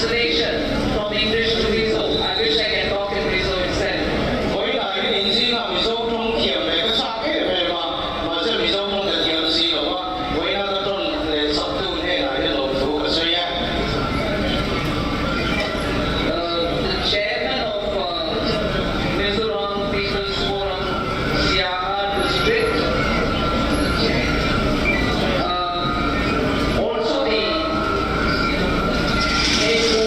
translation from English to Mizo. I wish I can talk in Mizo itself. 我依家啲年輕啊，咪做中條嚟個沙嘅咩嘛，或者咪做中嘅條線嘅話，我依家都中十度呢係一路做嘅水啊。The chairman of Mizoram People's Forum, Siaha district, also the head who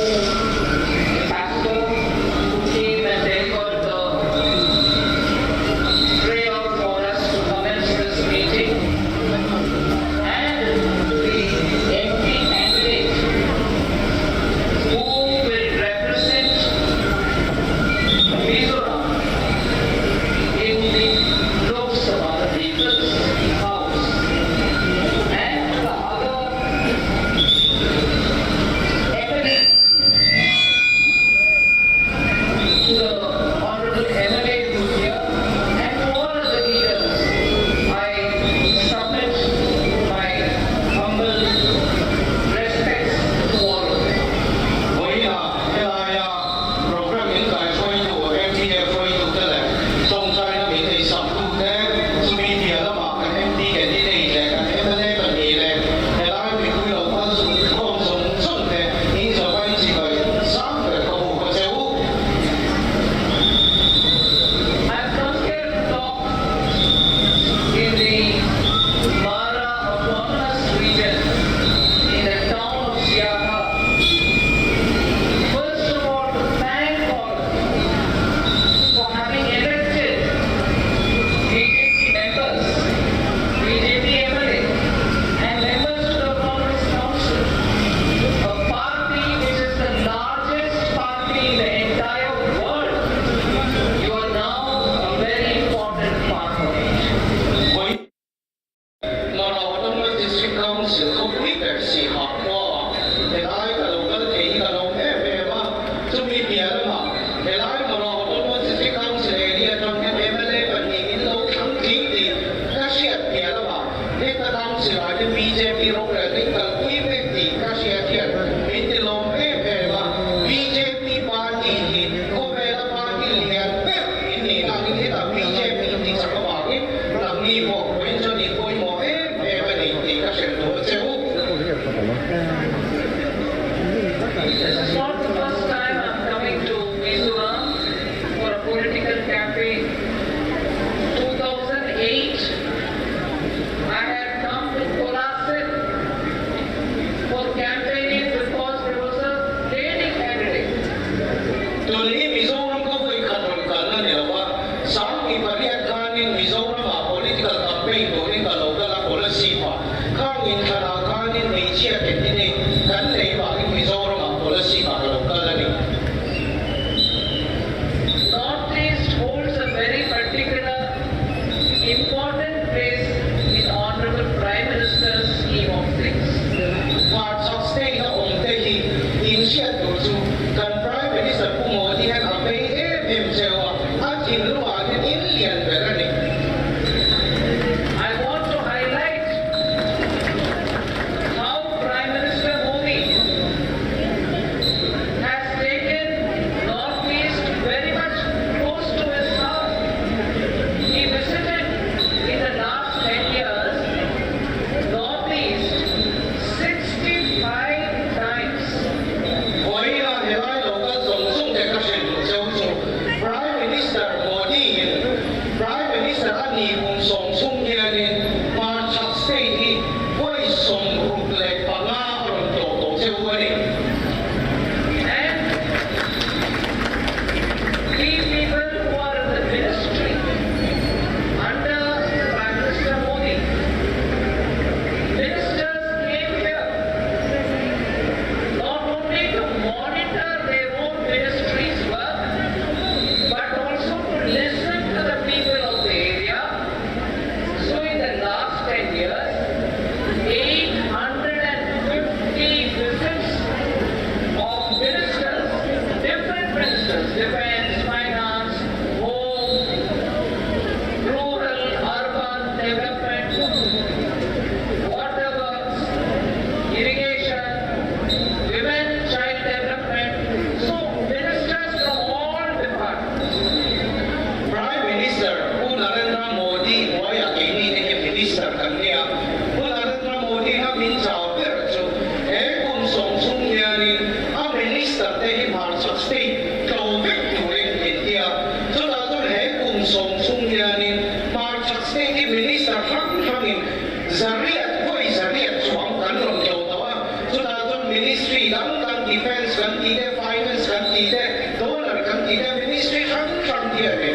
kan tide finance kan tide dollar kan tide ministry kan tide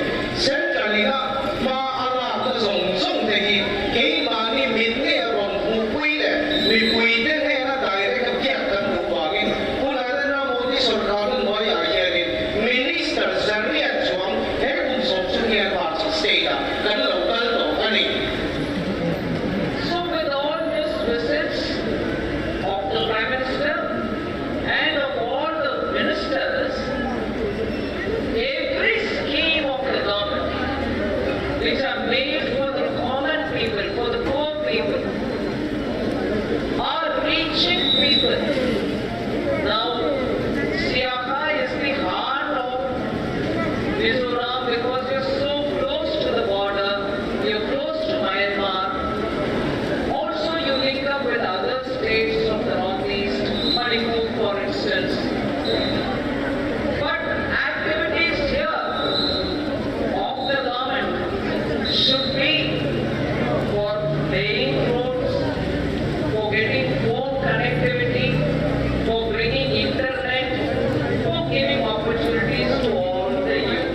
central na maala na song de hi ke ma ni min ne ron hu pui de mi pui de ne na direct ka kya kan hu ba ge pula de na modi sarkar no ya ye ni minister zariat chuang he kun som chu ne ba state kan local to ani. So with all these visits of the Prime Minister and of all the ministers, every scheme of the government which are made for the common people, for the poor people, are reaching people. Now, Siaha is the heart of Mizoram because you're so close to the border, you're close to Myanmar. Also, you link up with other states of the northeast, Manipur, for instance. But activities here of the government should be for laying roads, for getting phone connectivity, for bringing internet, for giving opportunities to all the youth.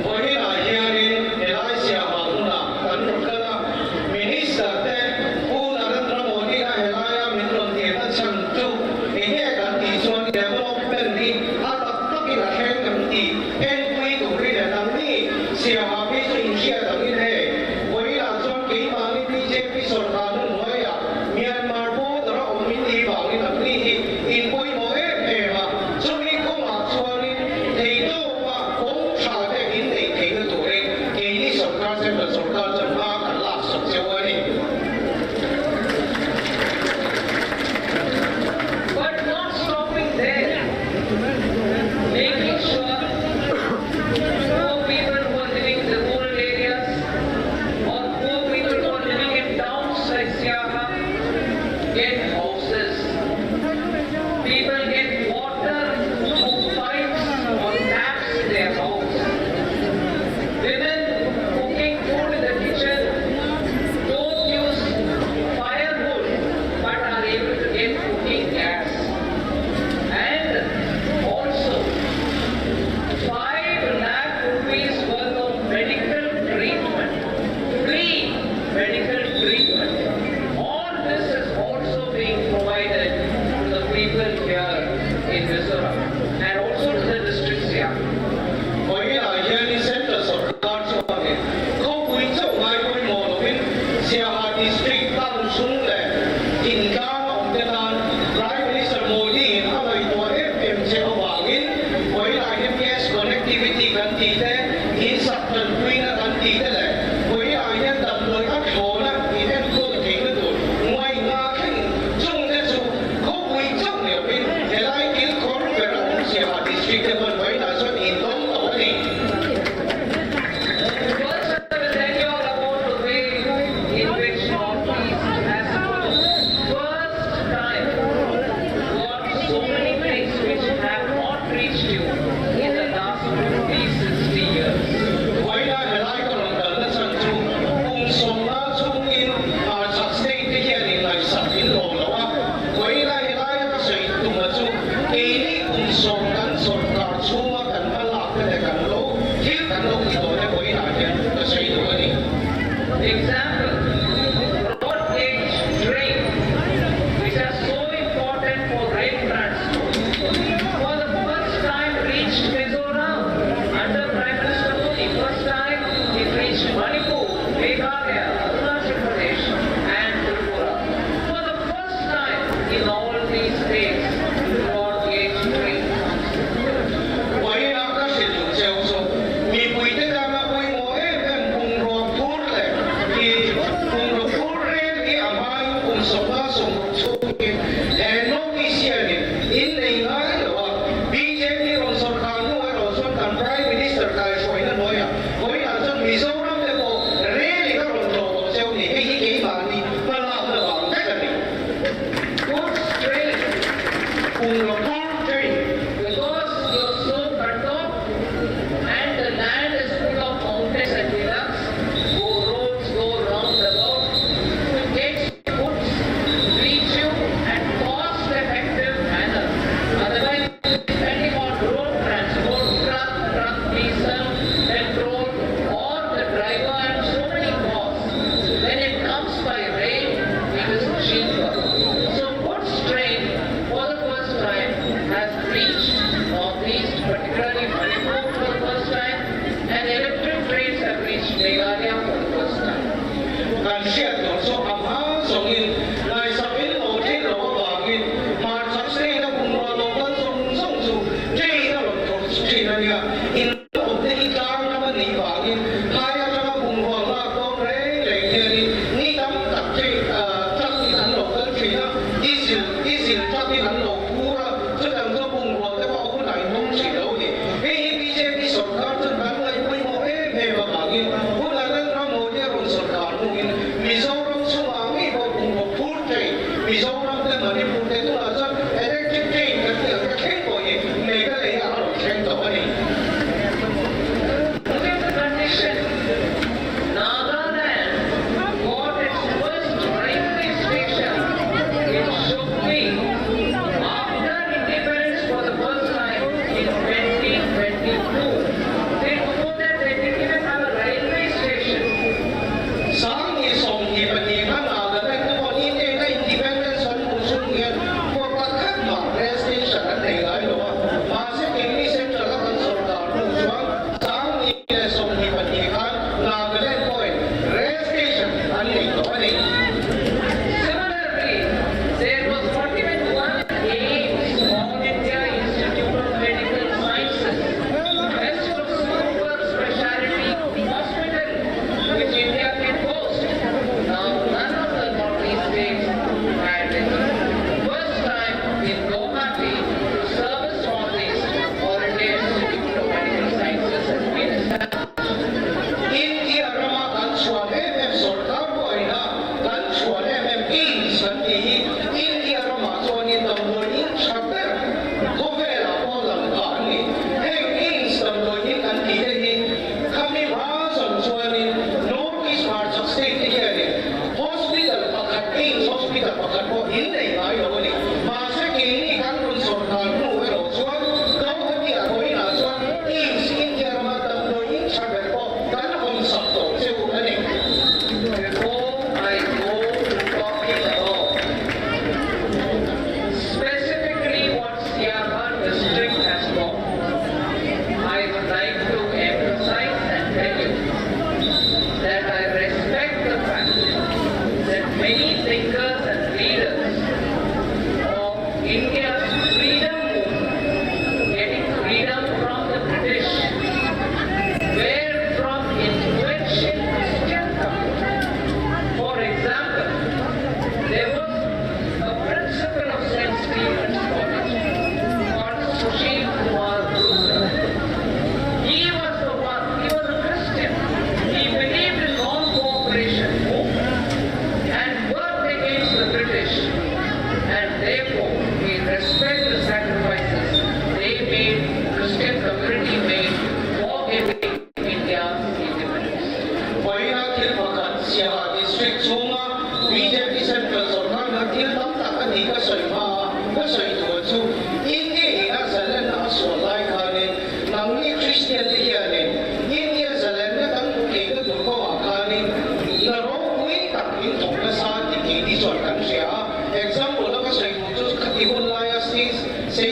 Với lại hiện nay Siaha na kan rukala minister te puna Narendra Modi na helaya min ron ti na chang chu he kan ti chuan development ni atak tak ila hen kan ti en pui tu ri na nam ni Siaha bi chu in sia dang in he với là chuan ke ma ni BJP sarkar nu noi ya Myanmar bo dra om min ti ba ni nam ni hi in pui mo e ma chu ni ko ma chuan ni thei do ma kong tha de in nei thei na tu re ke ni sarkar se na sarkar chan ma kan la sak che wa ni. But not stopping there, making sure poor people who are living in the rural areas or poor people who are living in towns like Siaha get houses. People get water through pipes or taps in their house. Women cooking food in the kitchen don't use firewood but are able to get cooking gas. And also 5 lakh rupees worth of medical treatment, free medical treatment. All this is also being provided to the people here in Mizoram and also to the districts here. Với lại hiện nay center sarkar chuan ni ko pui chau ngai pui mo lo in Siaha district tam sung le in ka om te nan Prime Minister Modi in alai to FM che awang in với lại GPS connectivity kan ti te in sak tan pui na kan ti te le với lại hiện tập loi ác ho na in em ko te na tu ngoài nga khin chung te chu ko pui chau ne in helai kil kor pe ra Siaha district te ban với lại chuan in dong to ni. First, I will tell you all about the way in which Northeast has for the first time got so many things which have not reached you in the last 50, 60 years. Với lại helai ko lang dal na chan chu kung som na chung in sa state te hian in lai sak in lo lo a với lại helai ka sei tu ma chu ke ni kung som kan sarkar chunga kan ma lak te kan lo hil kan lo ki to ne với lại hian ka sei tu ani. Example, road gauge train, which are so important for rail transport, for the first time reached Mizoram under Prime Minister Modi. First time it reached Manipur, Meghalaya, Arunachal Pradesh, and Tripura. For the first time in all these states, road gauge train. Với lại ka sei tu cheu so mi pui te da ma pui mo em kung ro tur le ki kung ro tur re ki amai kung som na som chu ki no mi sia ni in nei ngai lo wa BJP ron sarkar nu ai ron son kan Prime Minister kai soi na noi a với lại chuan Mizoram te mo re ni ka ron to to cheu ni hi ke ba ni ma la na ba te ka ni Goods train. kung ro tur train. Because you're so cut off and the land is full of mountains and hillocks, go roads, go roundabout, to get goods reach you at cost-effective manner.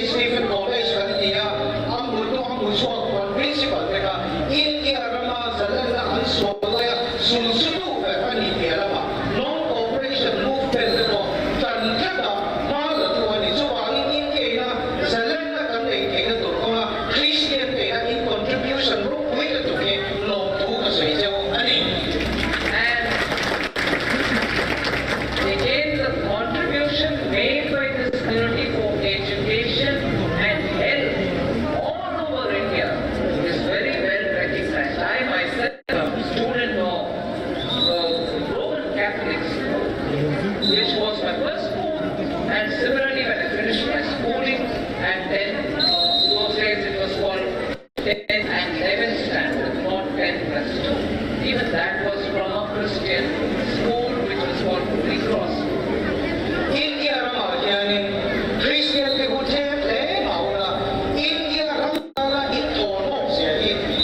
Stephen College kan dia amul tu amul suak kan principal mereka India rama jalan an soalnya sulusutu kan ini lama non cooperation movement itu tanpa malah tuan itu angin India na jalan kan ini tu kalau Christian kita in contribution group kita tu ke non tu kasih jauh ani. Again, the contribution made by this community for education and health all over India is very well recognized. I myself am a student of Roman Catholic school, which was my first school, and similarly when I finished my schooling, and then those days it was called 10th and 11th standard, not 10 plus 2. Even that was from a Christian school which was called Holy Cross. India rama yani Christian ke kuche le maula India rama itono siya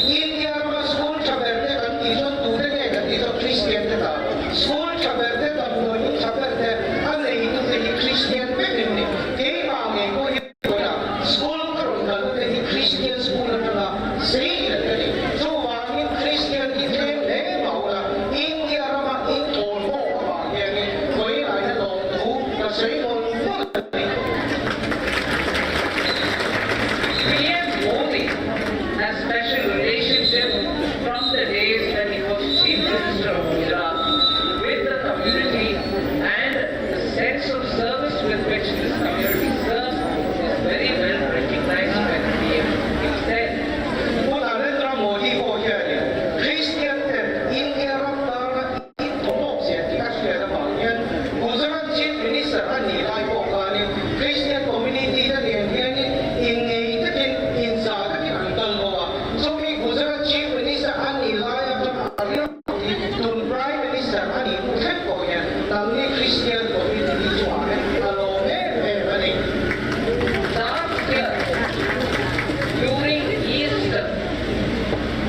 India rama school chaberte kan ison tude ke kan ito Christian ka school chaberte kan buoni chaberte ane itu ke Christian pe ni ke bange ko ito school karon kan ke Christian school na sei ni so wangin Christian ite le maula India rama itono yani koi ay na tu na sei PM Modi has special relationship from the days when he was Chief Minister of Gujarat with the community, and the sense of service with which this community serves is very well recognized by the PM himself. Narendra Modi ko yani Christian India rama ito siya tikasya na bangyan Gujarat Chief Minister ani ay ko kani Christian community na yani in sa ni antal mo so may Gujarat Chief Minister ani laya tun Prime Minister ani utek ko yan nang ni Christian community chuan alo ani Last year, during Easter,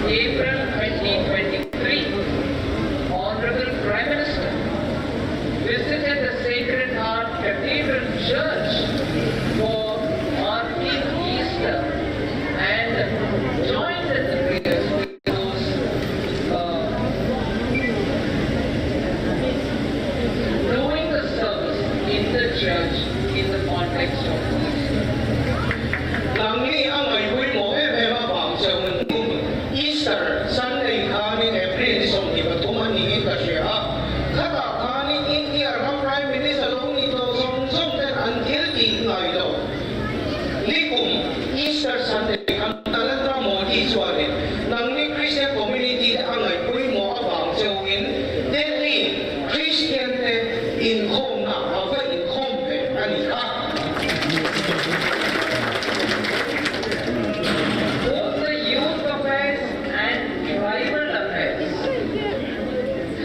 April 2023, Honorable Prime Minister visited the Sacred Heart Cathedral Church for marking Easter and joined in the prayers with those doing the service in the church in the context of Easter. nang ni ang ay mo ma bang sa Easter Sunday kani April isong ibatuman ni ita siya kata kani India ang Prime Minister long ito song dan until ngay daw likum Easter Sunday ang Narendra Modi suare nang ni Christian community ang ay mo abang sa Delhi Christian in home na ava in home ani ka Both the youth affairs and tribal affairs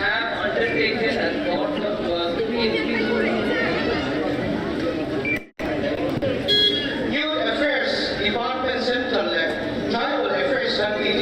have undertaken a lot of work in Mizoram. Youth Affairs Department Central Tribal Affairs dan ini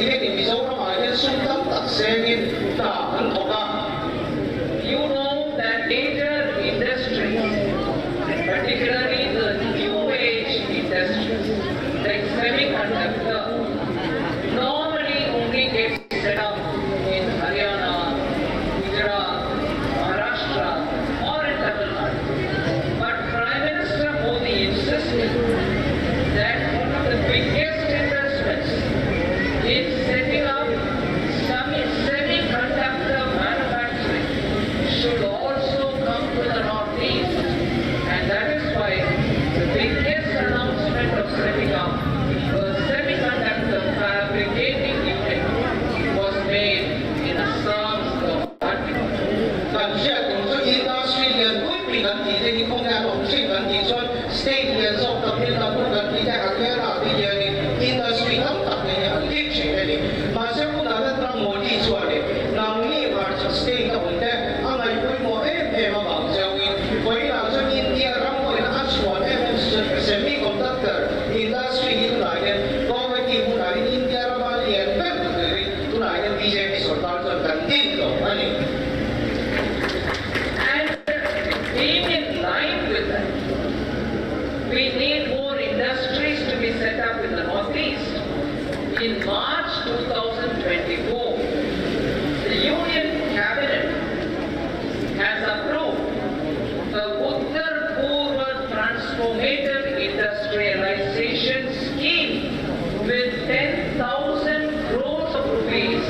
In March 2024, the Union Cabinet has approved the Uttar Purva Transformative Industrialization Scheme with 10,000 crores of rupees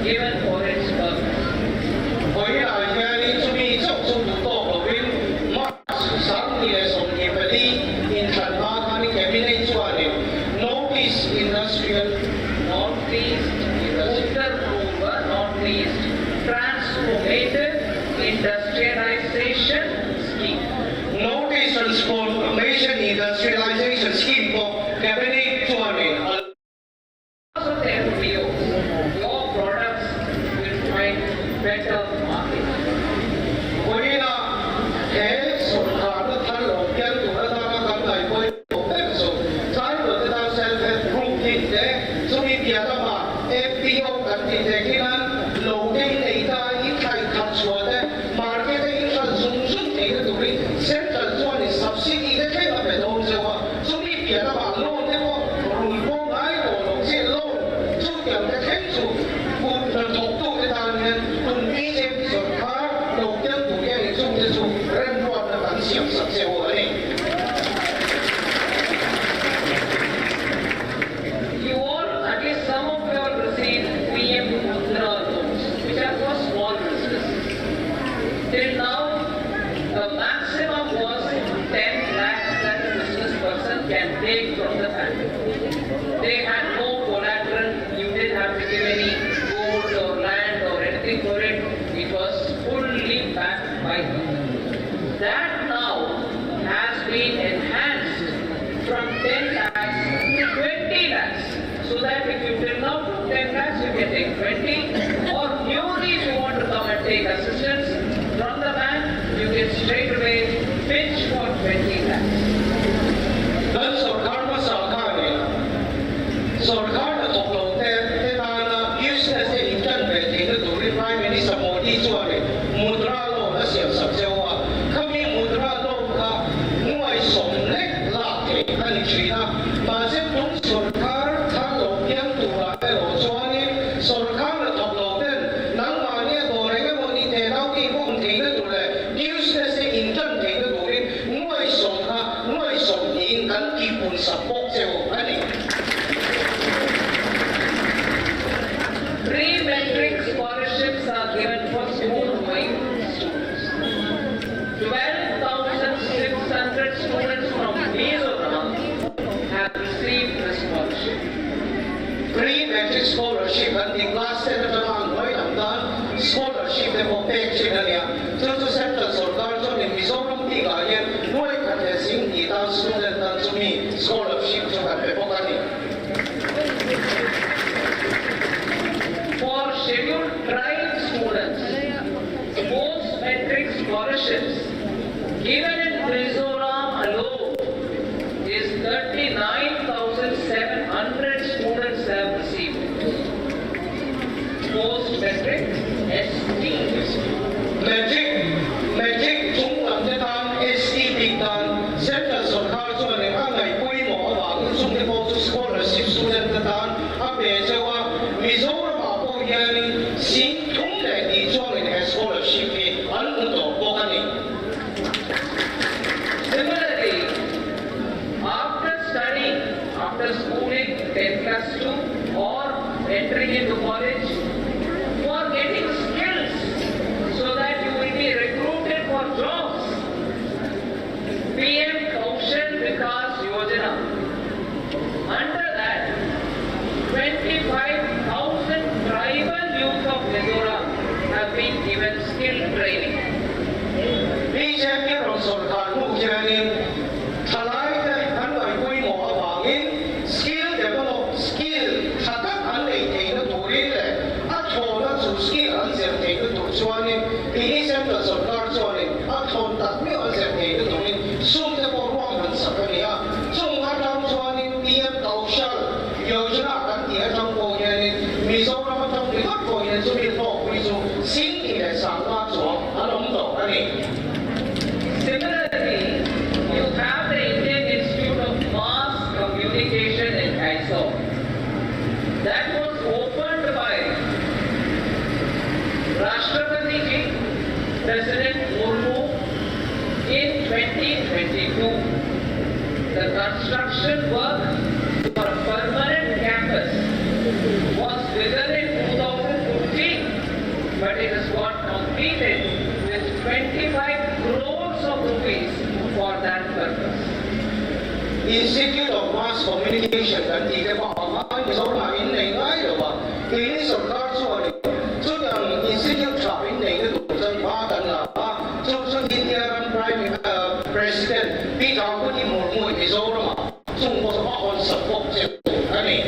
given for its purpose. 回來嘅呢處面足足多個邊，馬上嘅從業嗰啲現場下嘅嘅邊呢做嘅 Northeast Industrial Uttar Purva Northeast Transformative Industrialization Scheme. Northeast Transformation Industrialization Scheme 個嘅邊呢做嘅。Because of the FPOs, your products will find better market. 佢啦，喺上下都睇落驚做得得咁嚟佢冇得做，再落得到 self-help group 嘅，所以變得話 FPO 咁嘅嘅呢路徑嚟㗎，一睇及錯咧，market 應該重新嚟嘅道理，現在做你subsidy 嘅傾入嚟到就話，所以變得話 loan 呢個如果買個落即 loan， 做樣嘅傾做，換到讀到嘅單嘅，換 BJP 上下路徑途徑嚟做嘅做，人話嘅很少實際喎你。You all, at least some of you all received PM Mudra loans, which are for small businesses. Till now, the maximum was 10 lakhs that a business person can take from the bank. They had no collateral, you didn't have to give any gold or land or anything for it. It was fully backed by them. That now has been enhanced from 10 lakhs to 20 lakhs. So that if you fill out 10 lakhs, you can take 20. Or newly if you want to come and take assistance from the bank, you can straight away pitch for 20 lakhs. 咁सरकार का सरकार ने सरकार ने तोड़ो ते ताना business के engine में तेरे दूरी प्राइम मिनिस्टर मोदी जो है मुद्रा लोन का सिर्फ सबसे हुआ कभी मुद्रा लोन का मुझे सोने लाके अंतिम ना बाज़ तुम सरकार था लोग तुरा है रोज़वानी सरकार ने तोड़ो ते नंगाने बोलेंगे मोदी तेरा की वो तेरे दूरे business के इंजन तेरे दूरी मुझे सोना मुझे सोनीกัน基本十波就係你。Free metric scholarships are given for school-going students. 12,600 students from Mizoram have received the scholarship. Free metric scholarship 肯定 last year 就難可以諗到 scholarship 嘅目的先係呀。就central सरकार जो मिजोरम की गाये वो एक ऐसी Nita student 當中面 scholarship 就係俾我哋。For scheduled tribe students, post-metric scholarships given in Mizoram alone is 39,700 students have received. Post-metric ST. Metric 中文嘅單 ST 嘅單 central सरकार जो係啱係規模嘅話，咁中嘅報咗 scholarship student 嘅單，阿別就話 Mizoram 話報嘢呢，先通嚟啲裝嚟嘅 scholarship 嘅，揾唔到報緊你。Similarly, after studying, after schooling 10 plus 2 or entering into college, for getting skills so that you will be recruited for jobs, PM Kaushal Vikas Yojana. Under that, 25,000 tribal youth of Mizoram have been given skill training. BJP 讓 सरकार 目前呢，睇嚟嘅很係規模嘅環境 ，skill develop skill，睇得很嚟地嘅道理咧。for a permanent campus was begun in 2015, but it has got completed with 25 crores of rupees for that purpose. Institute of Mass Communication กันที่จะบอกว่ามีสองหลักอินในง่ายหรือว่าที่นี่สำคัญส่วนส่วนอย่าง Institute ชาวอินในก็ถูกจัดว่ากันละส่วนอินเดียรัน President พี่จอมผู้ที่หมุนมวยมิโซรัมส่งผู้สมัครคนสับปะเจ็บอันนี้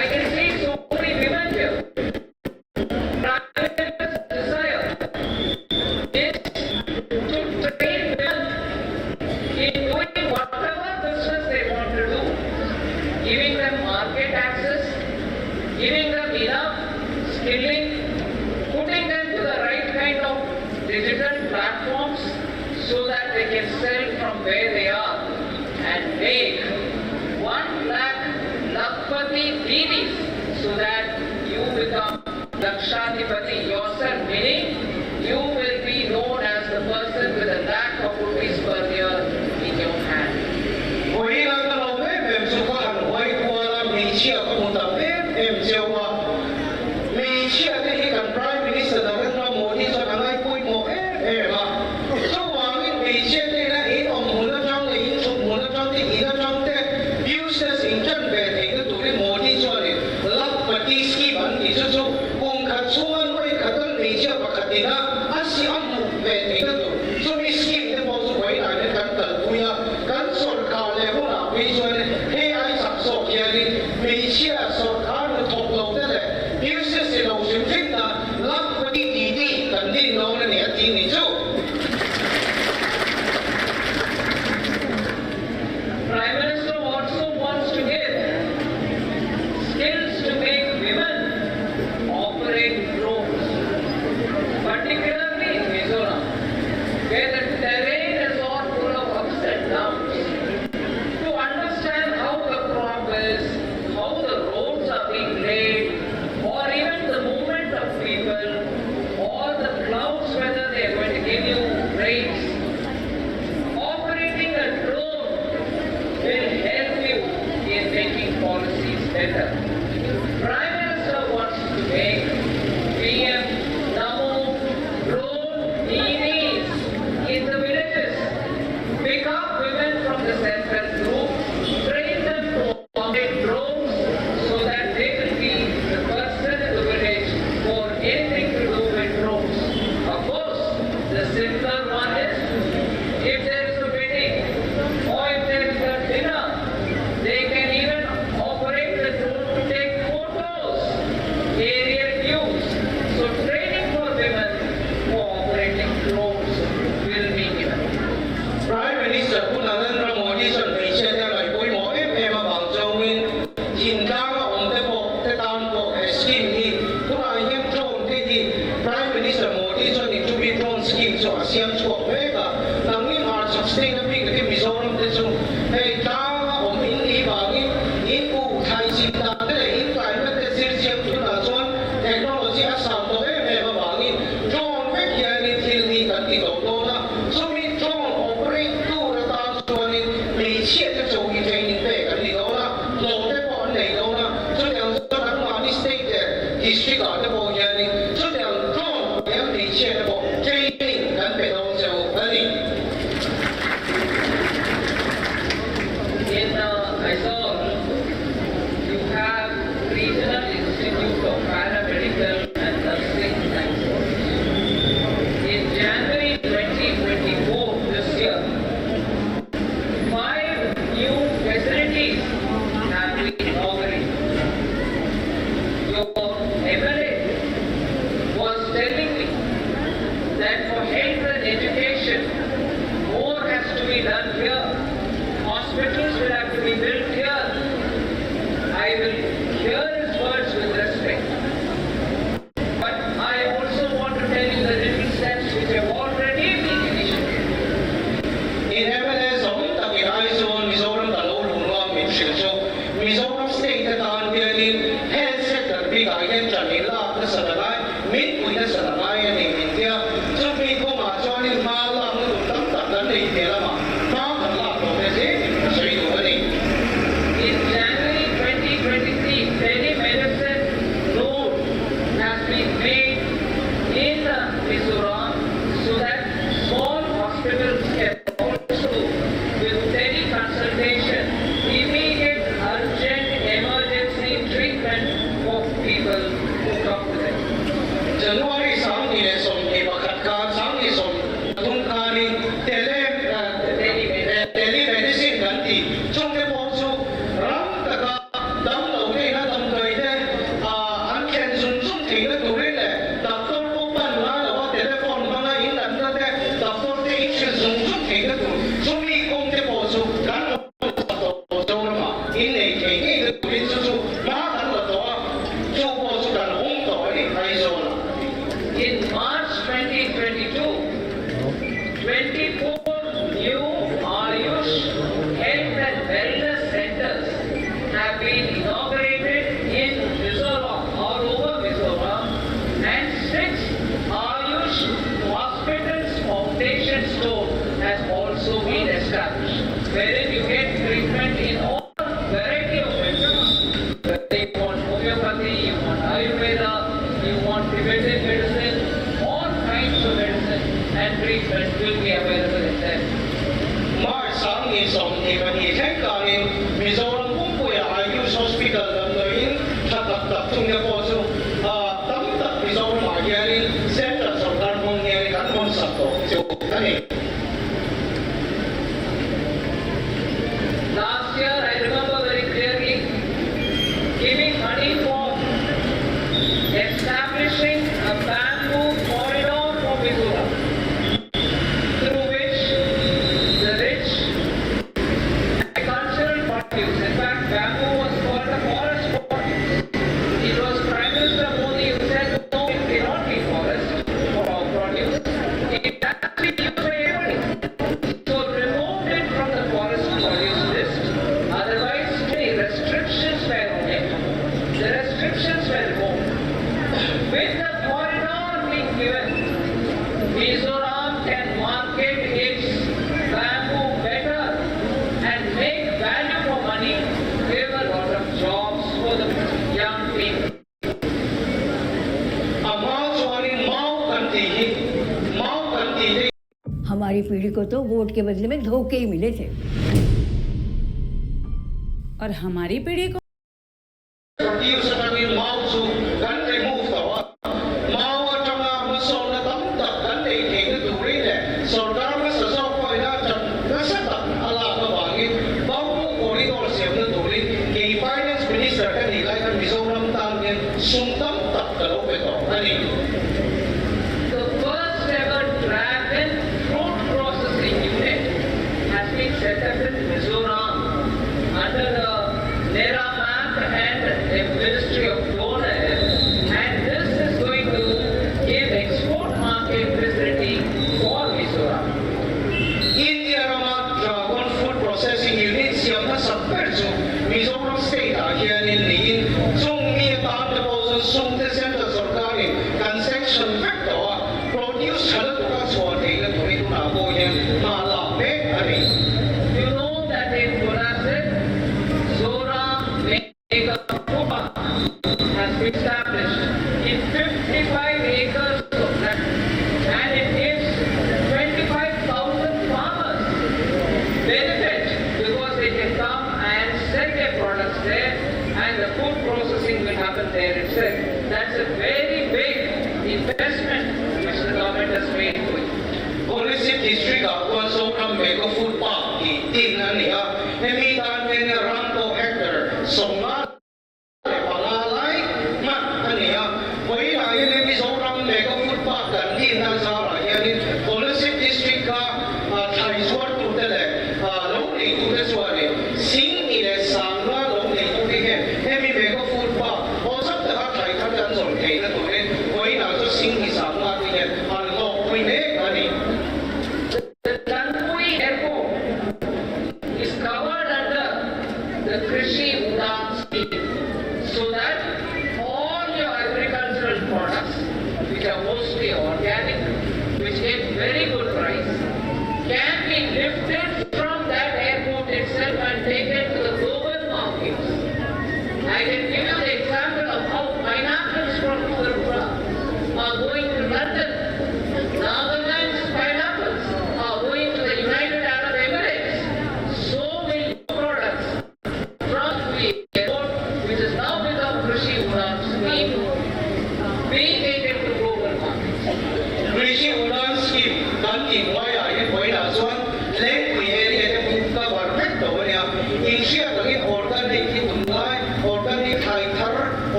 I can see so many women here. Desire is to train women in doing whatever business they want to do, giving them market access, giving them enough skilling, putting them to the right kind of digital platforms so that they can sell from where they are and make 1 lakh Lakpati deities so that you become Lakshadipati yourself, meaning you will be known as the person with a lakh of rupees per year in your hand. วันนี้เราก็แม่สุขหันไว้กลัวเรามีเชื่อก็มุนตับเจ้าว่ามีเชื่อที่กัน Prime Minister แต่ว่าเราโมที่จะทำให้คุยโมมาช่วงวันนี้มีเชื่อที่นะอีอมหมุนแล้วจังเลยอีสุกหมุนแล้วจังที่อีแล้วจังแต่ business in จันเบรก็ตัวนี้โมที่ช่วยรับปฏิสกิบันที่สุดคงขัดส่วนไว้ขัดต้นมีเชื่อปกตินะอาศัยอันมุกเบรก็ตัวส่วนมีสกิมที่พอสุไว้ไหนในการตัดคุยการสอนข่าวเลยพวกเราวิจารณ์ให้ไอ้สับสนอย่างนี้มีเชื่อสอนข่าวมันถูกลงได้เลย business เราสิ่งที่นะรับปฏิดีกันที่เราเนี่ยที่นี่จู่ Prime Minister also wants to give skills to make women operate drones, particularly in Mizoram, where the terrain is all full of ups and downs. To understand how the crop is, how the roads are being laid, or even the movement of people, or the clouds, whether they are going to give you rains. Operating a drone will help you in making policies better. Prime Minister wants to make PM Namo drone EVs in the villages. Pick up women from the self-help group, train them to operate drones so that they will be the person in the village for anything to do with drones. Of course, the simpler one is if there is a wedding or if there is a dinner, they can even operate the drone to take photos, aerial views. So training for women for operating drones will be given. Prime Minister ผู้นั้นเราโมที่ส่วนมีเชื่อได้เลยคุยโมมาบางจงวินยินจ้างว่าองค์ได้บอกได้ตามบอกสกิมที่ผู้นายเยี่ยมโจนที่ Prime Minister โมที่ส่วนนี้จะมีโดรนสกิมส่วนเสียงช่วงเวกาหลังนี้มาสักสิ่งนั้นมีที่มิโซรัมที่ส่งให้จ้างว่าองค์อินดีบางอินผู้ไทยสินดาได้อินไกลไม่ได้เสียเสียงผู้นั้นส่วนเทคโนโลยีอาสาตัวมาบางโดรนไม่เกี่ยงที่นี่กันที่ตัวโตนะส่วนมีโดรน operate ตู้ระดับส่วนนี้มีเชื่อจะส่งอีกเทคนิคกันที่ตัวนะโหลดได้พอไหนตัวนะส่วนอย่างส่วนนั้นมาที่ state district ได้พออย่างนี้ส่วนอย่างโดรนยังมีเชื่อได้พอ training กันเป็นตัวเจ้าอันนี้ In Mizoram, you have Regional Institute of Paramedical and Nursing Sciences. In January 2024, this year, 5 new facilities have been inaugurated. Your MLA thì trong cái bộ số rắm tất cả đóng đầu cái nó đồng thời thế anh khen dùng thì nó tụi đấy là tập tôi cũng bạn nói là có telephone mà nó in lần đó thế tập tôi cái ít dùng thì nó tụi chúng đi cùng cái bộ số gắn bộ số nó mà in này cái tụi đi số má gắn là đó số bộ số là không đổi thì hay rồi. In March 2022, 24 new Ayush health and wellness centers have been inaugurated in Mizoram, all over Mizoram, and 6 Ayush hospitals foundation store has also been established, wherein you get treatment in all variety of medicine. Whether you want homeopathy, you want Ayurveda, you want preventive medicine, all kinds of medicine and treatment will be available in them. Mai sáng ngày sống thì mình nghĩ thấy cả nên Mizoram cũng có Ayush hospital là nơi tập trung cho bộ số tấm tập Mizoram mà kia nên sẽ là sống đang mong nghe gắn con sập tổ chỗ cái này. Last year, I remember very clearly giving money for establishing a bamboo corridor for Mizoram, through which the rich agricultural produce, in fact, bamboo was called a forest produce. It was Prime Minister Modi who said, no, it cannot be forest produce. It has to be used by everybody. So removed it from the forest produce list. Otherwise, many restrictions were on it. The restrictions were removed. With the corridor being given, Mizoram can market its bamboo better and make value for money, give a lot of jobs for the young people. हमारी पीढ़ी को तो vote के बदले में धोखे ही मिले थे और हमारी पीढ़ी को The first ever dragon fruit processing unit has been set up in Mizoram under the Nirmala and the Ministry of Hon'ble, and this is going to give export market facility for Mizoram. India dragon food processing unit siam na support so Mizoram state here in Lin sung mi ta de bo sung de center sarkar ni concession factor produce chalat ka so de ga thori na bo ye ma la me ani. You know that in Konaset, Mizoram Mega Food Park has been established in 55 acres of land, and it gives 25,000 farmers benefit because they can come and sell their products there, and the food processing will happen there itself. That's a very big investment which the government has made for it. Policy district was so from Mega Food Park di tin na niya emi tan ne ranko hectare so ma palalai ma aniya koi na ye ne Mizoram Mega Food Park kan din na sa ra ye ni policy district ka thai swar tu de le lo ni tu de swar ni sing ni le sang la lo ni tu de he emi Mega Food Park o sab ta thai ka dan so thai na tu de koi na so sing ni sang la ni ye an lo koi ne ani. The Tanpui Airport is covered under the Krishi Udan scheme.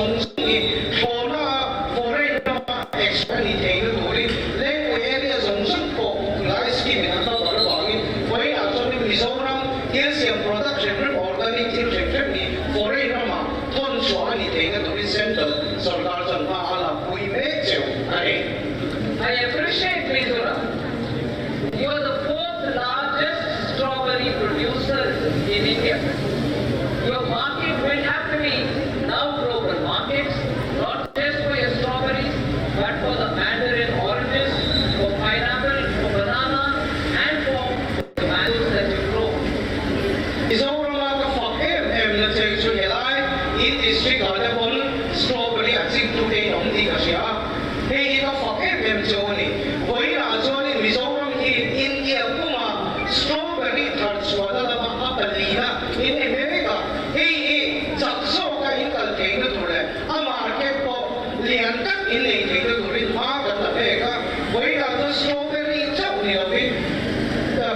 总是你佛那嘛 expand 你听的多哩，那我也是从中国来是给人家搞的话哩，我也说你Mizoram也是 production organic section 你佛那嘛，通说你听的多哩，center सरकार जनता आला कोई में जो अरे I appreciate Mizoram. You are the fourth largest strawberry producer in India. Your market will have to be now global markets, not just for your strawberries, but for the mandarin oranges, for pineapple, for banana, and for the mangoes that you grow. Mizoram का फकेर एमने से जो हेलाई इन district आने बोल strawberry अच्छी today नॉन्दी का शिया हे ये का फकेर M जो ने वही राजो ने मिजोरम की इंडिया कुमा स्ट्रॉबेरी थर्ड स्वादा लगा अपलीना इन अमेरिका हे ये जक्सो का इनका टेंग थोड़े मार्केट को लियन तक इन नहीं टेंग थोड़ी माँ का तबेगा वही राजो स्ट्रॉबेरी जब नहीं अभी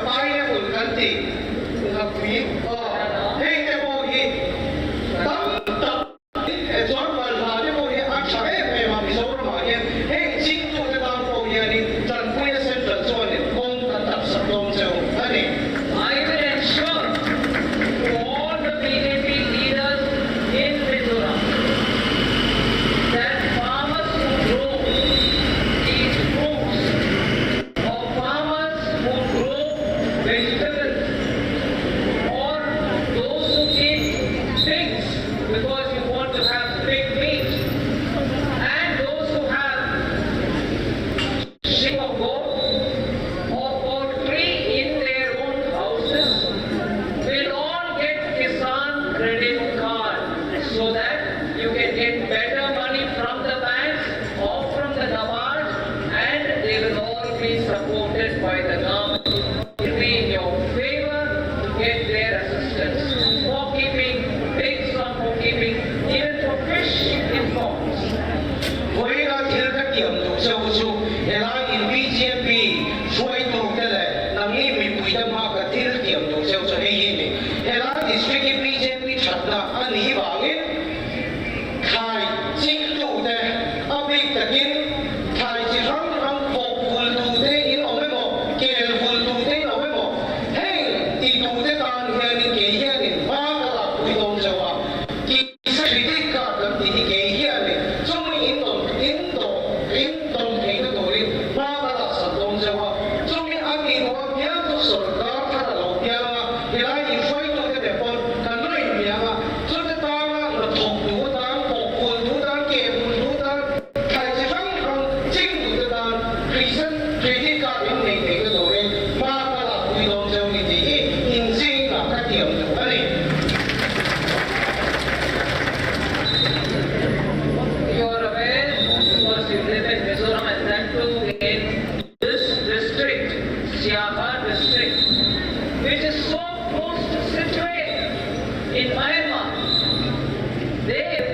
पाइनएप्पल करती Happy, hey, the boy, John Valhalla, boy, actually, I'm Mizoram again. Hey, sing to the down for you, John Queen Center, so on it, home, that's a long so, honey. I will ensure to all the BJP leaders in Mizoram that farmers who grow these fruits or farmers who grow vegetables or those who keep pigs because you want to have pig meat and those who have sheep or goat or poultry in their own houses will all get Kisan credit card so that you can get better money from the banks or from the Nabard and they will all be supported by the government. It will be in your favor to get their assistance for keeping pigs or for keeping even for fish in ponds. वही का खेल का team तो सब उसको हेला इन BJP शुरू तो होते नंगी में पूजा माँ का खेल टीम तो सब उसको है ये में हेला डिस्ट्रिक्ट की BJP छत्ता अनी बागे खाई चिंग तो होते अब एक तकिन खाई चिरंग रंग फोक फुल तो होते इन ओमे मो केल फुल तो होते इन ओमे मो है ती तो होते कान है नी के ये नी माँ का लाभ कोई तो जवा कि स्थिति का गति के ये नी जो मैं इन दों टेंग तो री माँ का लाभ सब तो जवा जो मैं आगे वो क्या तो सरकार का लाभ क्या हेला इन फाइट तो के बेपन कंट्रोल इन क्या जो ते तांगा न थोक दो तांग फोक फुल दो तांग के फुल दो तांग खाई चिरंग रंग चिंग दो तांग क्रिसन क्रेडिट कार्ड इन नहीं टेंग तो री माँ का लाभ कोई तो जवा नी ती इन चिंग का टीम तो अरे You are aware, because you live in Mizoram and that too in this district, Siaha district, which is so close to Sichuan in Myanmar. There,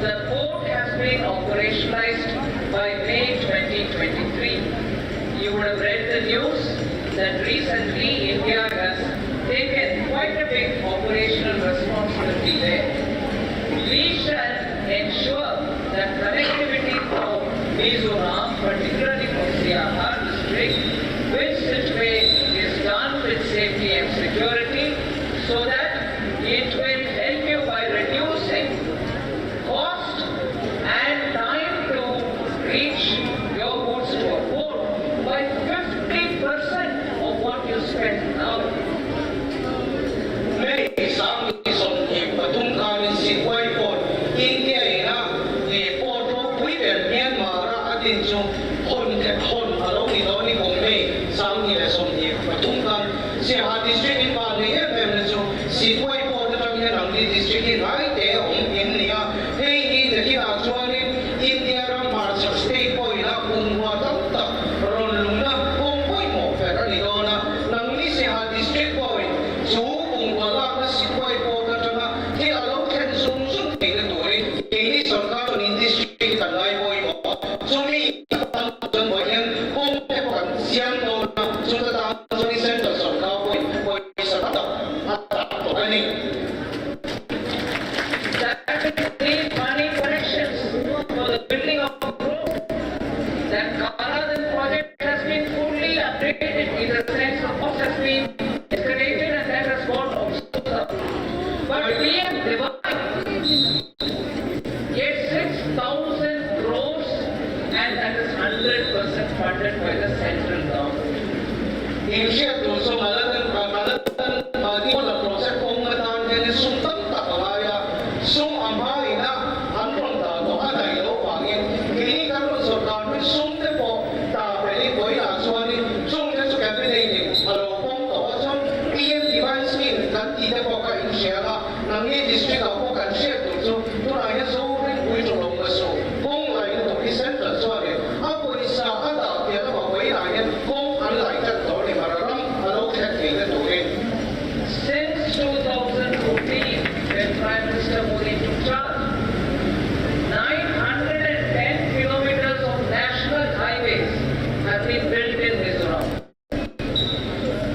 the port has been operationalized by May 2023. You would have read the news that recently India has taken quite a big operational responsibility there. We shall ensure that connectivity for Mizoram, particularly for Siaha district, with Sichuan is done with safety and security so that it will help you by reducing cost and time to reach your goods to a port by 50% of what you spend now. मैं सांग की सोनी पतुम कानी सिक्वाई पोर India इना ये Porto पुई बेरनियन मारा अदिन जो होन along इलोनी Bombay सांग की सोनी पतुम कान से हा डिस्ट्रिक्ट इन बाने ये मैंने जो सिक्वाई पोर तो ये रंगी डिस्ट्रिक्ट इन आई ते हम इंडिया हे ये देखिए आजवानी इंडिया रा मार्च स्टेट को इना उन्वा तक रोन लुना कोई मो फेरा निगोना नंगी से हा डिस्ट्रिक्ट को जो वाला का सिक्वाई पोर्ट जगह कि अलग है सुन के दूरी यही सरकार ने डिस्ट्रिक्ट का लाई बोई जो भी 6,000 crores and that is 100% funded by the central government. In share to so maladan di wala project kung matan din sum tam takalaya sum amai na anron ta to anai lo pangin kini karon sarkar mi sum te po ta pwede ko ya swani sum te so cabinet ni alo pong to ason PM device ni kan ti te po ka in share na nang ni district ako kan share to so to ay so rin ko ito long so kung lai to i center so ani ako isa ada ya na ko ina yan kung an lai ta to ni mararam alo ka ke to rin. Since 2014, when Prime Minister Modi took charge, 910 kilometers of national highways have been built in Mizoram.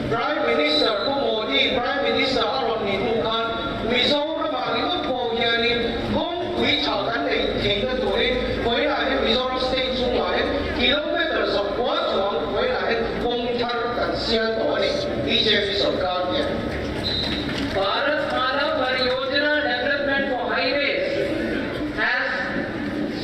Prime Minister Modi, Prime Minister Aron ni Tukan, Mizoram ang ito po yan kung kuichakan ay tingnan tuloy, kung yan Mizoram State sungahin, kilometers of water, kung yan kung tarkan siya to, BJP sarkar yan. Bharat Pariyojana Development for Highways has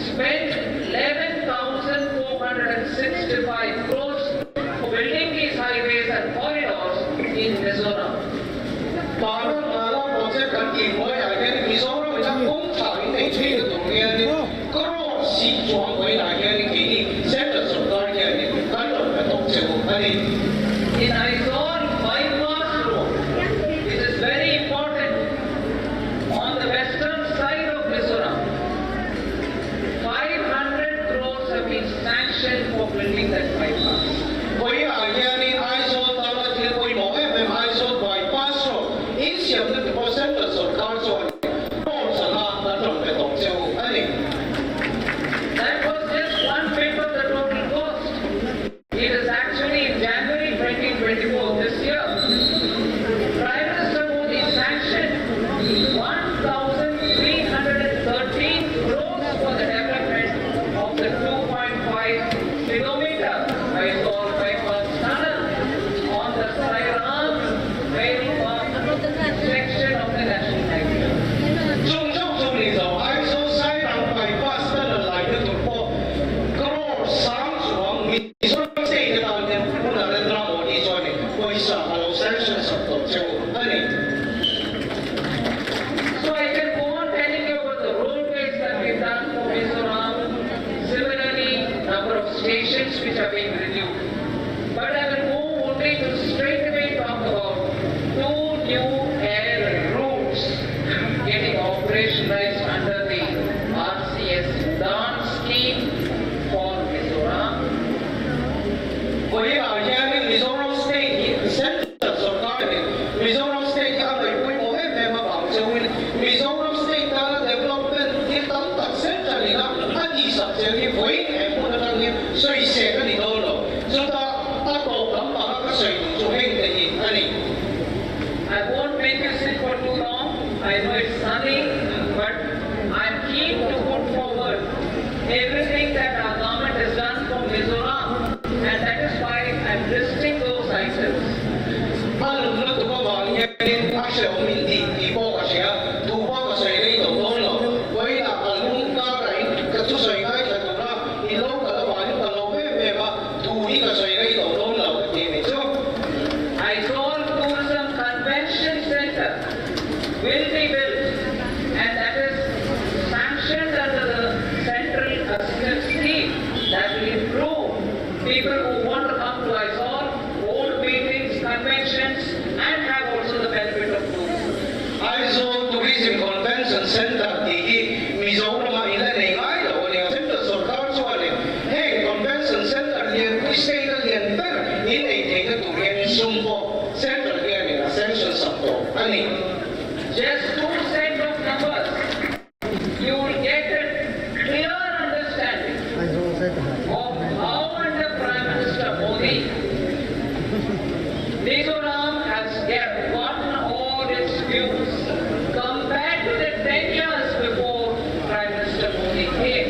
spent 11,465 crores for building these highways and corridors in Mizoram. Bharat project kan kimoy ay Mizoram ang kung saan ay tingnan tuloy yan, crore si chuang kung yan kini center sarkar yan, kanon na tong sebo, In Aizawl bypass road, it is very important on the western side of Mizoram. 500 crores have been sanctioned for building that bypass. Kaya yan Aizawl talaga kinoy mo Aizawl bypass road. Insiyam na po center sarkar so sa lahat na tong betong sebo, That was just one fifth of the total cost. It is actually in January 2024 this year. Prime Minister Modi sanctioned 1,313 crores for the development of the 2.5 kilometer Aizawl bypass tunnel on the Siaha section of the national highway. Chung Aizawl side ang bypass na lalay na turpo. Crore sang suwang Mizoram State na tawag niya muna Nirmala Modi so o isa alo sanction sa to sebo, So I can go on telling you about the roadways that we've done for Mizoram. Similarly, number of stations which are being renewed. But I will move only to straight away talk about two new air routes getting operationalized under the RCS dance scheme for Mizoram. Kaya yan Mizoram State center sarkar Mizoram State ang may mo mabang so Mizoram State na development kitang tak center nila at isa sila point muna lang yun so isa ka nito so ta ako ang makakasay so hindi I won't make you sit for too long. I know it's sunny, but I'm keen to put forward everything that our government has done for Mizoram, and that is why I'm listing those items. Ano na ito ba ang yan asya o hindi po kasi tuwa kasi ito doon kaya na alung karay katusay kay sa tuna ilaw kalaban yung kalaw meba tuwi kasi ito doon so Aizawl Tourism Convention Center will be built, and that is sanctioned under the central assistance scheme that will improve people who want to come to Aizawl, hold meetings, conventions, and have also the benefit of tourism. Aizawl Tourism Convention Center di Mizoram ila ni ngayo ni center sarkar so convention center yan stay na yan pero hindi tingnan to yan sumpo center yan ni ascension sakto Just two sets of numbers, you will get a clear understanding of how under Prime Minister Modi, Mizoram has gotten all its views compared to the 10 years before Prime Minister Modi came.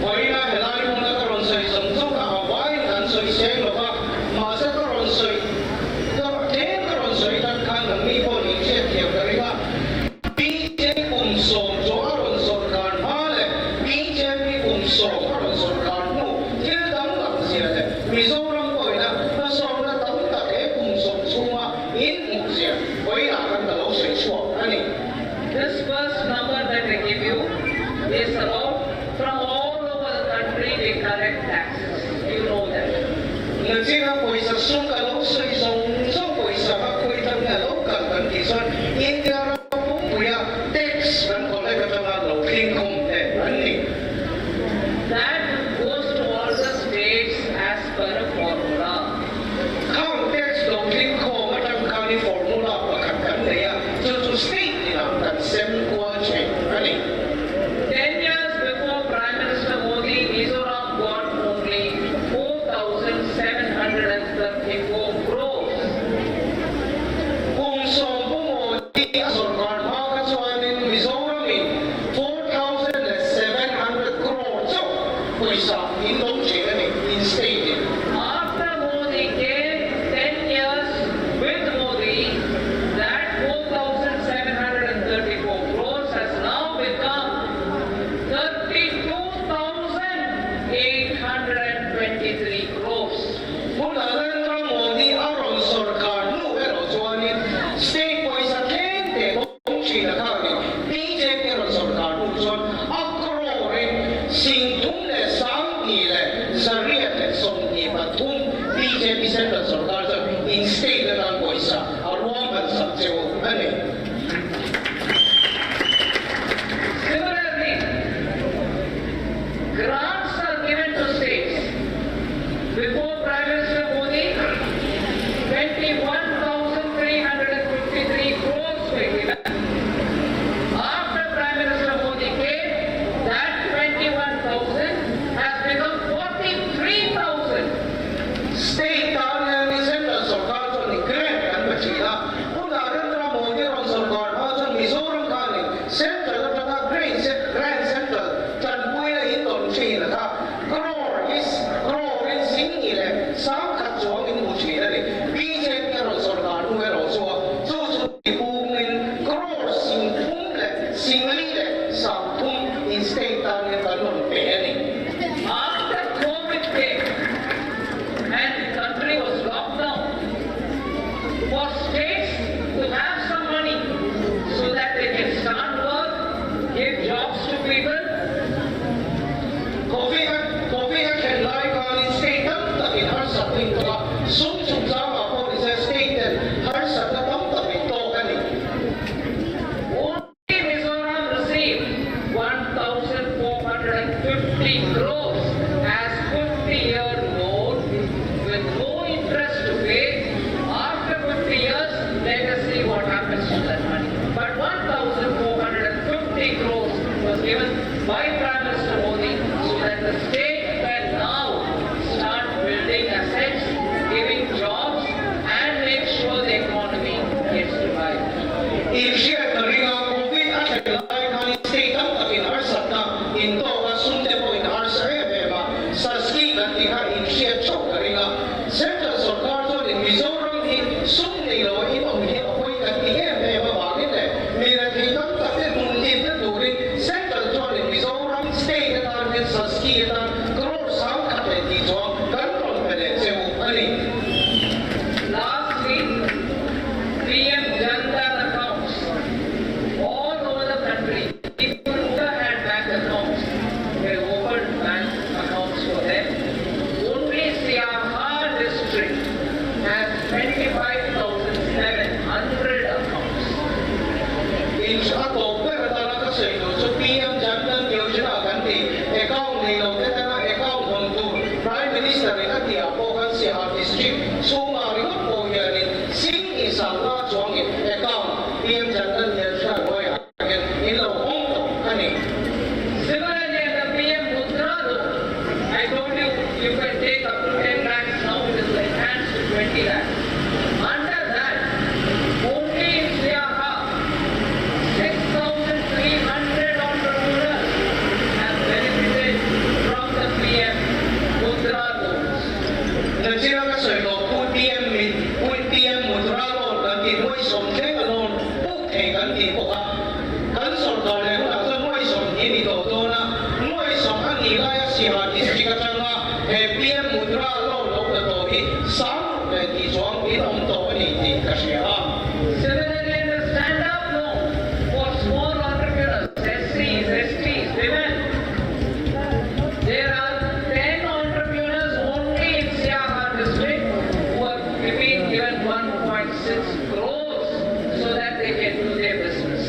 kaya helay mo na karon sa isang ka away kan sa isang ba masa karon sa karon sa kan ng ipo ni siya kaya kaya BJ Kumsong so aron sarkar hale That goes to all the states as per a formula. ข้างเท็กซ์ลงที่โคมาทำการในฟอร์มูลาประกันกันเลยอ่ะจะสเตทนี่นะกันเซ็นกว่าเช่นอันนี้ 10 years before Prime Minister Modi, Mizoram got only 4,734 crores. องค์สมบูรณ์ที่อสรการภาคส่วนในมิโซรัม4,700 crores จ้าบริษัทอินโดนีเซียนี่อินสเตท After Modi came 10 years with Modi, that 4,734 crores has now become 32,823 crores. ผู้นำเรื่องโมดีอารมณ์สรการนู่นเราส่วนนี้สเตทบริษัทเองแต่ต้องชี้นะครับนี่บีเจพีเราสรการนู่นส่วนอักโรเรนสิ่งทุ่มเลยสามอีเลยสเรียดเลยส่งอีปทุ่มบีเจพีเซ็นต์สรการจะอินสเตทในการบริษัทอารวมกันสักเจ้าอันนี้ Similarly, grants are given to states. Before Prime Minister Modi, 21,353 crores were given. After Prime Minister Modi came, that 21,000 has become 43,000. สเตทการเงินในเซ็นต์สรการจะนี่แกล้งกันแบบนี้นะผู้นำเรื่องโมดีเราสรการว่าจะมิโซรัมการนี่เซ็นต์จะจะแกล้งเซ็นต์จันปุยและอินโดนีเซียนะครับกรอเป็นสิ่งนี้เลยสามขัดจวงอินโดนีเซียเลยบีเจพีเราสรการนู่นเราส่วนจู่ๆที่ปูเงินกรอสิ่งทุ่มเลยสิ่งนี้เลยสามทุ่มอินสเตทการเงินการลงเป็นนี่ After COVID came and the country was locked down, for states to have some money so that they can start work, give jobs to people, โควิดแค่ไล่การอินสเตทตั้งแต่หาสัตว์ตัวสุ่มจ้ามาพอที่จะสเตทหาสัตว์ตั้งแต่โตกันนี่ only Mizoram received 1,450 crores as 50-year loan with no interest to pay. After 50 years, let us see what happens to that money. But 1,450 crores was given by Prime Minister Modi so that the state can now start building assets, giving jobs, and make sure the economy gets revived. อีกเชื่อตรีงาโควิดอาจจะไล่การอินสเตทตั้งแต่หาสัตว์นะอินโดก็สุ่มเดบอินหาสัตว์แบบว่าสัตว์ที่กันที่หาอีกเชื่อชอบตรีงาเซ็นต์สรการจะในมิโซรัมที่สุ่มในเราอินโดนีเซียเอาไปกันที่แบบว่าบางทีมีอะไรที่ตั้งแต่มุ่งที่จะดูดิเซ็นต์จะในมิโซรัมสเตทการเป็นสัตว์ที่ตั้งกรอสามขัดเป็นที่จวงกันตรงเป็นเจ้าอันนี้ Last week, PM Jan Dhan accounts all over the country. People who had bank accounts, they opened bank accounts for them. Only Siaha district has 25,700 accounts. In October, talaga sa ito, so PM Jan Dhan Yojana ganti, account nilo, teta na account hon'ble. Prime Minister rin at iapokan Siaha district, so marimot po yan, sing isang na chuangin account, PM Jan Dhan Yojana, boy, again, ilo, hon'ble, kani. Similarly, the PM Mudra loan, I told you, you can take up to 10 lakhs now, it is enhanced to 20 lakhs. Under that, only in Siaha, 6,300 entrepreneurs have benefited from the PM Mudra loans. Nagsira ka sa ito, PM Mudra loan, ganti, mo'y something, loan, okay, ganti po ka. Kansol ka na yun, asa mo'y something, ito, ito na, mo'y something, nilaya Siaha district ka nga, PM Mudra loan, loan na to, sam, ganti, chuang, inom to, ganiti, kasi Similarly, in the stand-up loan for small entrepreneurs, SCs, STs, women, there are 10 entrepreneurs only in Siaha district who are being given 1.6 crores so that they can do their business.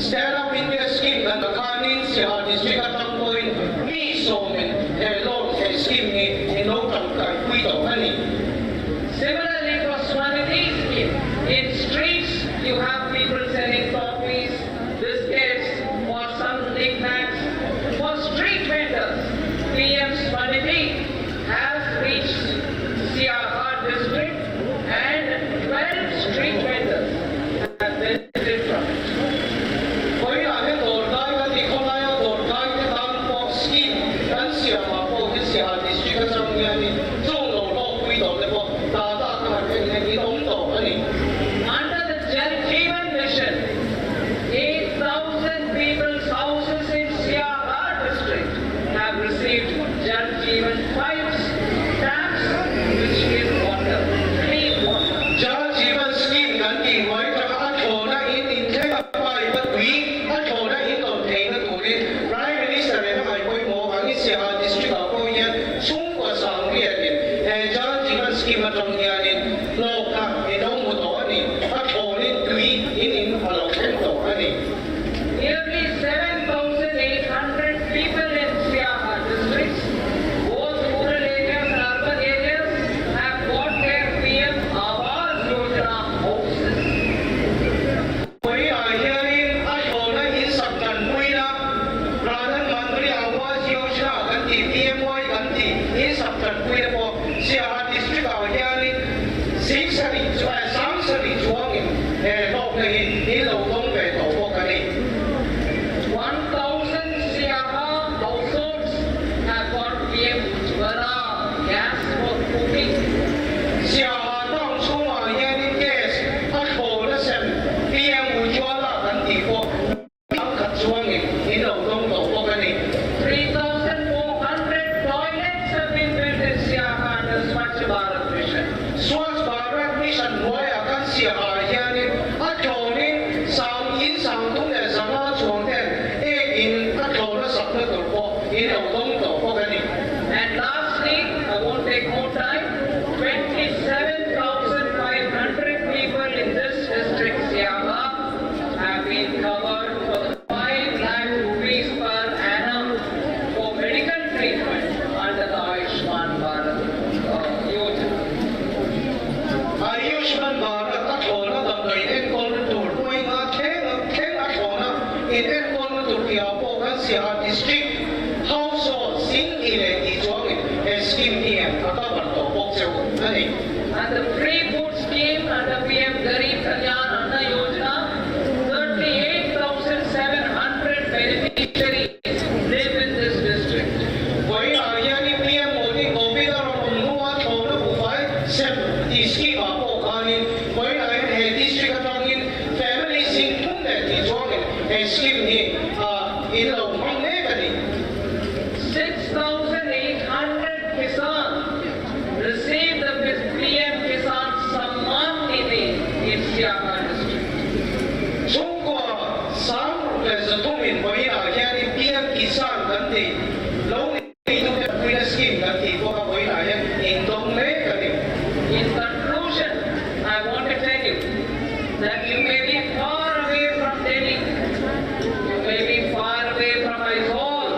Stand up India scheme, ganda kani in Siaha district at ang point Mizoram hello scheme ni no tangkay kuito ani. Similarly, for Swanity scheme, in streets you have people selling coffees, biscuits, or some knickknacks. For street vendors, PM Swanity has reached Siaha district and 12 street vendors have benefited from it. Với lại cái tổ đại cái thì không ai tổ đại cái tam bộ scheme cái Siaha bộ cái Siaha district cái trong nhà ni trung lộ lộ kuito cái bộ đa đa cái cái đông tổ ani. Under the Jal Jeevan mission, 8,000 people's houses in Siaha district have received Jal Jeevan pipes, taps, which is water, clean water. Jal Jeevan scheme kan thì với trong anh thổ đã in thế là bài bất quý anh thổ đã in tổng thể nó tụ đi Prime Minister này nó hay quay mô bằng cái Siaha district ở cô nhé xung qua sang kia đi Jal Jeevan scheme ở trong nhà đi lô cả thì đâu một tổ đi anh thổ đi quý in ở lỗ thêm tổ đi. Nearly 7,800 people in Siaha districts, both rural areas and urban areas, have got their PM Awas Yojana houses. Với lại hiện in anh thổ đã in sắp trần quy đó Pradhan Mantri Awas Yojana kan thì PMY kan thì in sắp trần quy đó Siaha district ở hiện in 6 sari chuang in lộc này in lộc đông về tổ bộ cái này. 1,000 Siaha households have got PM Ujjwala gas for cooking. Siaha当初嘛hiện in gas anh thổ đã xem PM Ujjwala kan thì có ang kat chuang in lộc đông tổ bộ cái này. 3,400 toilets have been built in Siaha under Swachh Bharat mission. Swachh Bharat mission nuôi ở các Siaha hiện in anh thổ đi sang tung để sang ra chuang đen in anh thổ đã sắp được tổ bộ in lộc đông tổ bộ cái này. And lastly, I won't take more time, 27,500 people in this district, Siaha, have been covered for 5 lakh rupees per annum for medical treatment under the Ayushman Bharat Yojana. Ayushman Bharat anh thổ nó tập đời em con tụt nuôi ngã thế anh thổ nó in em con tụt kia bộ các Siaha district household sinh ý lệ ý chuang scheme here các bạn tổ bộ châu này. And the free food scheme under PM Garib Kalyan Anna Yojana, 38,700 beneficiaries live in this district. Với lại hiện in PM Modi Covid đó là mua thổ nó cũng phải xem ý scheme ở bộ cái này. Với lại hệ district trong in family sinh thung để ý chuang scheme này in lộc mong nè cái này. 6,800 Kisan received the PM Kisan Samman Nidhi in Siaha district. Trung Quốc sáng là sự thông minh với lại hiện in PM Kisan kan thì lâu nay chúng ta quy là scheme kan thì có các với lại in đông nè cái này. In conclusion, I want to tell you that you may be far away from Delhi, you may be far away from Aizawl,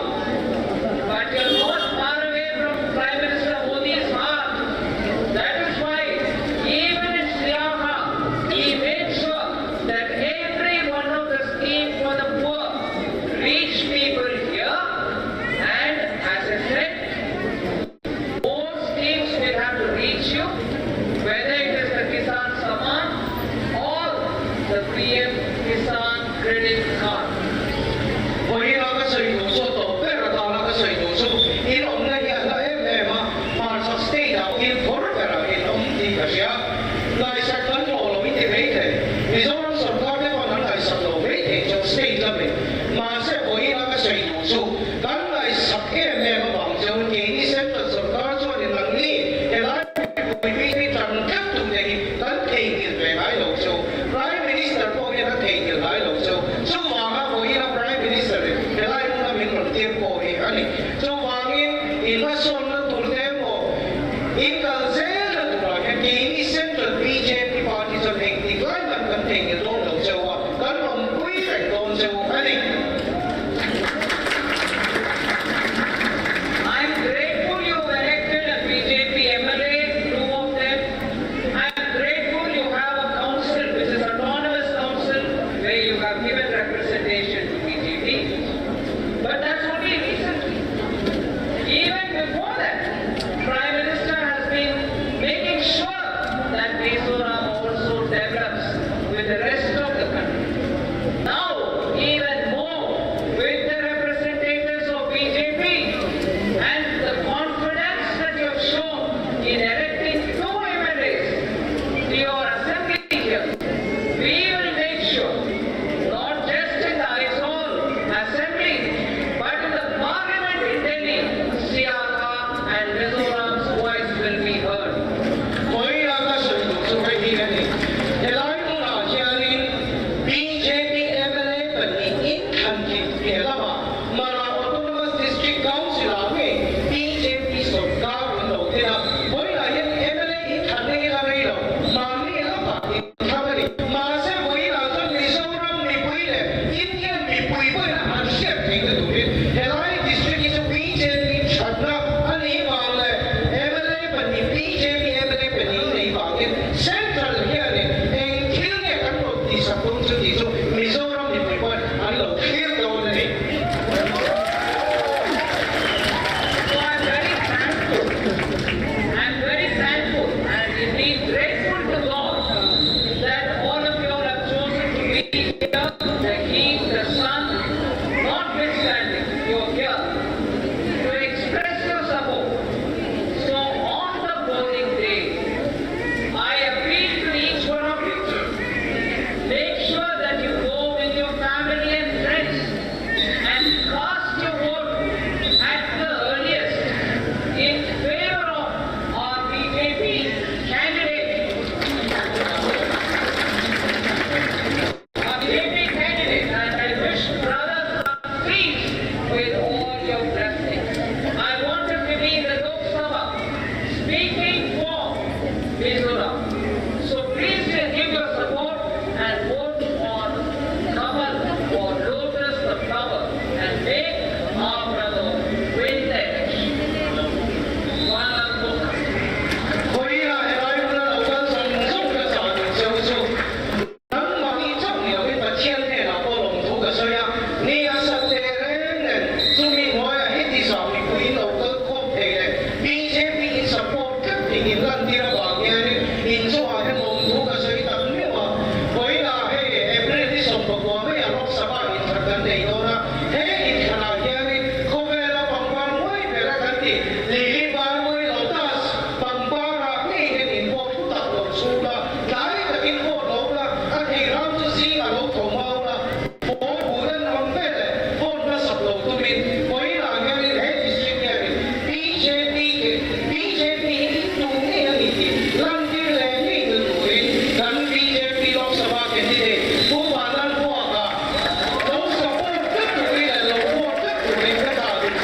but you're not far away from Prime Minister Modi's heart. That is why, even in Siaha, he made sure that every one of the schemes for the poor reached people here, and as I said,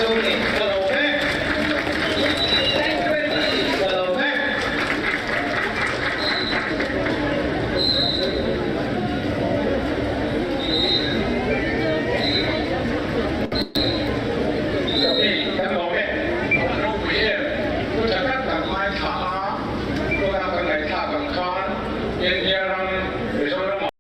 Mizoram